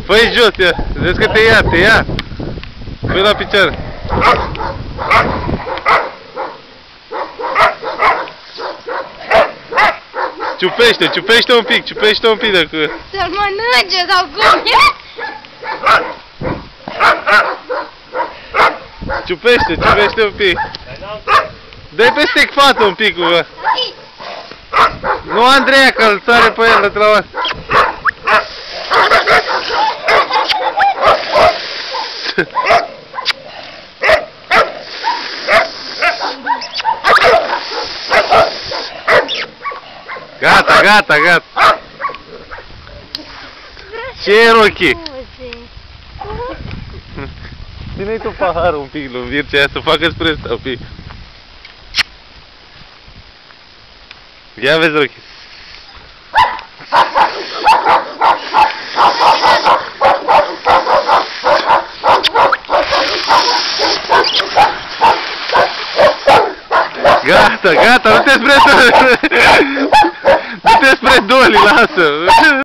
Fă-i jos, ia. Vezi că te ia. Fă-i la picioare. Ciupește un pic dacă... Să-l mănânce sau cum e? Ciupește un pic. Dă-i peste față un pic, bă. Nu, Andreea, că îl sare pe el, la oasă. Gata. Ce, Rocky? Ține-i tu paharul un pic, lui Mircea, aia să facă spre ăsta un pic. Ia vezi, Rocky. Gata, du-te spre Doli, lasă!